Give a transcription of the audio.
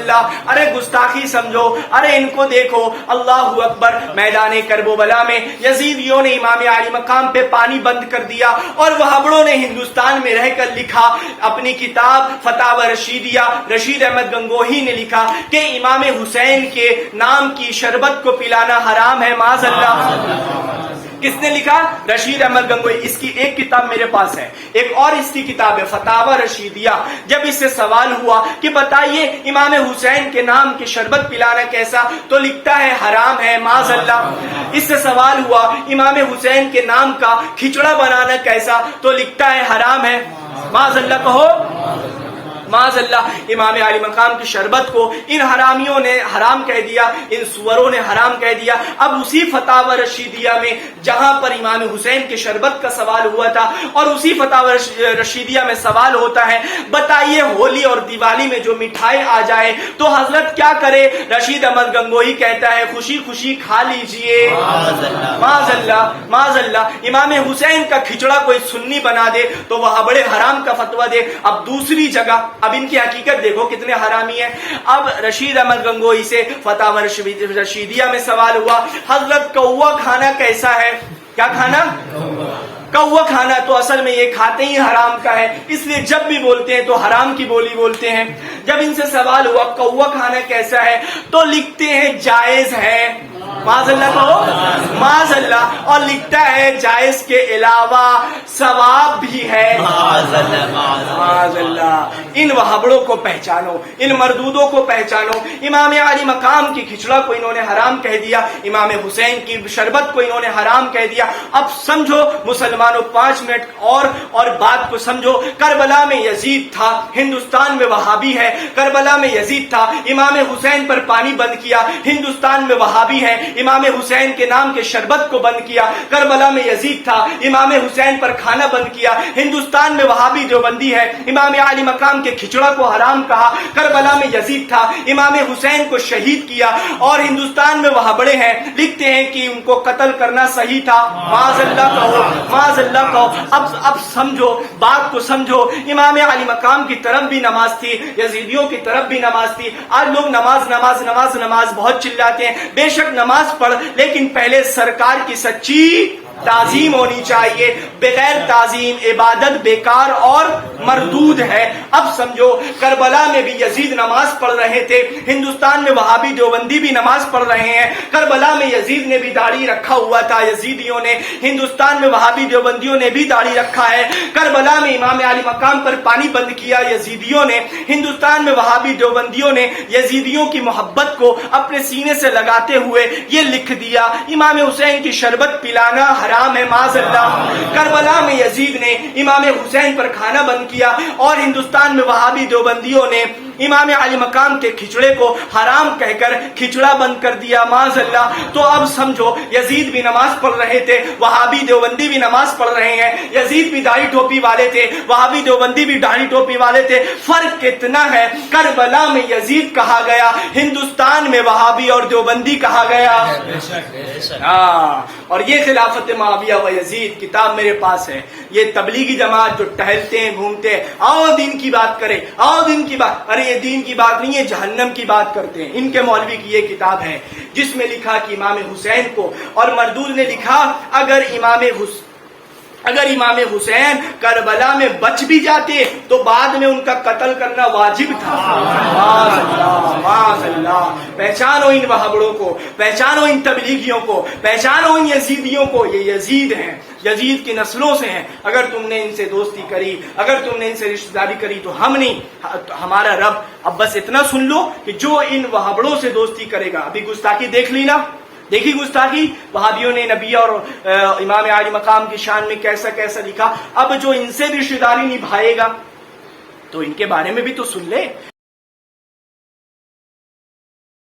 اللہ، ارے گستاخی سمجھو، ارے ان کو دیکھو، اللہ اکبر۔ میدان کربلا میں یزیدیوں نے امام عالی مقام پہ پانی بند کر دیا، اور وہابڑوں نے ہندوستان میں رہ کر لکھا اپنی کتاب فتاوی رشیدیہ، رشید احمد گنگوہی نے لکھا کہ امام حسین کے نام کی شربت کو پلانا حرام ہے، معاذ اللہ۔ کس نے لکھا؟ رشید احمد گنگوہی۔ اس کی ایک کتاب میرے پاس ہے، ایک اور اس کی کتاب ہے فتاوی رشیدیہ۔ جب اس سے سوال ہوا کہ بتائیے امام حسین کے نام کی شربت پلانا کیسا، تو لکھتا ہے حرام ہے، معاذ اللہ۔ اس سے سوال ہوا امام حسین کے نام کا کھچڑا بنانا کیسا، تو لکھتا ہے حرام ہے، معاذ اللہ۔ کہو معاذ اللہ۔ امام علی مقام کی شربت کو ان حرامیوں نے حرام کہہ دیا، ان سوروں نے حرام کہہ دیا۔ اب اسی فتاوی رشیدیہ میں جہاں پر امام حسین کی شربت کا سوال ہوا تھا، اور اسی فتاوی رشیدیہ میں سوال ہوتا ہے بتائیے ہولی اور دیوالی میں جو مٹھائی آ جائے تو حضرت کیا کرے؟ رشید احمد گنگوہی کہتا ہے خوشی خوشی کھا لیجئے، معاذ اللہ، معاذ اللہ۔ امام حسین کا کھچڑا کوئی سنی بنا دے تو وہ بڑے حرام کا فتویٰ دے۔ اب دوسری جگہ، اب ان کی حقیقت دیکھو کتنے حرامی ہیں۔ اب رشید احمد گنگوہی سے فتاوی رشیدیہ میں سوال ہوا حضرت کوا کھانا کیسا ہے؟ کیا کھانا؟ کوا کھانا تو اصل میں یہ کھاتے ہی حرام کا ہے، اس لیے جب بھی بولتے ہیں تو حرام کی بولی بولتے ہیں۔ جب ان سے سوال ہوا کوا کھانا کیسا ہے تو لکھتے ہیں جائز ہے، معاذ اللہ کہو، معاذ اللہ۔ اور لکھتا ہے جائز کے علاوہ ثواب بھی ہے، معاذ اللہ۔ ان وہابڑوں کو پہچانو، ان مردودوں کو پہچانو۔ امام علی مقام کی کھچڑا کو انہوں نے حرام کہہ دیا، امام حسین کی شربت کو انہوں نے حرام کہہ دیا۔ اب سمجھو مسلمانوں، 5 منٹ اور بات کو سمجھو۔ کربلا میں یزید تھا، ہندوستان میں وہابی ہے۔ کربلا میں یزید تھا، امام حسین پر پانی بند کیا، ہندوستان میں وہابی ہے۔ امام حسین کے نام کے شربت کو بند کیا، کربلا میں یزید تھا، امام حسین پر کھانا بند کیا، ہندوستان میں وہابی دیوبندی ہے۔ امام علی مقام کے کھچڑا کو حرام کہا، کربلا میں یزید تھا، امام حسین کو شہید کیا، اور ہندوستان میں وہابڑے ہیں لکھتے ہیں کہ ان کو قتل کرنا صحیح تھا، معاذ اللہ کہو، معاذ اللہ کہو۔ اب سمجھو، بات کو سمجھو۔ امام علی مقام کی طرف بھی نماز تھی، یزیدیوں کی طرف بھی نماز تھی۔ آج لوگ نماز نماز نماز نماز بہت چلاتے ہیں، بے شک نماز پڑھ، لیکن پہلے سرکار کی سچی تعظیم ہونی چاہیے۔ بغیر تعظیم عبادت بیکار اور مردود ہے۔ اب سمجھو، کربلا میں بھی یزید نماز پڑھ رہے تھے، ہندوستان میں وہابی دیوبندی بھی نماز پڑھ رہے ہیں۔ کربلا میں یزید نے بھی داڑھی رکھا ہوا تھا، یزیدیوں نے، ہندوستان میں وہابی دیوبندیوں نے بھی داڑھی رکھا ہے۔ کربلا میں امام علی مقام پر پانی بند کیا یزیدیوں نے، ہندوستان میں وہابی دیوبندیوں نے یزیدیوں کی محبت کو اپنے سینے سے لگاتے ہوئے یہ لکھ دیا امام حسین کی شربت پلانا حرام ہے، معاذ اللہ۔ کربلا میں یزید نے امام حسین پر کھانا بند کیا، اور ہندوستان میں وہابی دیوبندیوں نے امام علی مقام کے کھچڑے کو حرام کہہ کر کھچڑا بند کر دیا، معاذ اللہ۔ تو اب سمجھو، یزید بھی نماز پڑھ رہے تھے، وہابی دیوبندی بھی نماز پڑھ رہے ہیں۔ یزید بھی داڑھی ٹوپی والے تھے، وہابی دیوبندی بھی داڑھی ٹوپی والے تھے۔ فرق کتنا ہے، کربلا میں یزید کہا گیا، ہندوستان میں وہابی اور دیوبندی کہا گیا۔ اور یہ خلافت معاویہ و یزید کتاب میرے پاس ہے۔ یہ تبلیغی جماعت جو ٹہلتے ہیں، گھومتے ہیں، آؤ دین کی بات کریں، آؤ دین کی بات، ارے یہ دین کی بات نہیں ہے، جہنم کی بات کرتے ہیں۔ ان کے مولوی کی یہ کتاب ہے جس میں لکھا کہ امام حسین کو، اور مردود نے لکھا اگر امام حسین کربلا میں بچ بھی جاتے تو بعد میں ان کا قتل کرنا واجب تھا، معاذ اللہ، معاذ اللہ۔ پہچانو ان وہابڑوں کو، پہچانو ان تبلیغیوں کو، پہچانو ان یزیدیوں کو۔ یہ یزید ہیں، یزید کی نسلوں سے ہیں۔ اگر تم نے ان سے دوستی کری، اگر تم نے ان سے رشتہ داری کری تو ہم نہیں، ہمارا رب۔ اب بس اتنا سن لو کہ جو ان وہابڑوں سے دوستی کرے گا، ابھی گستاخی دیکھ لی نا، دیکھی گستاخی، وہابیوں نے نبی اور امام علی مقام کی شان میں کیسا کیسا لکھا۔ اب جو ان سے رشتہ داری نبھائے گا تو ان کے بارے میں بھی تو سن لے۔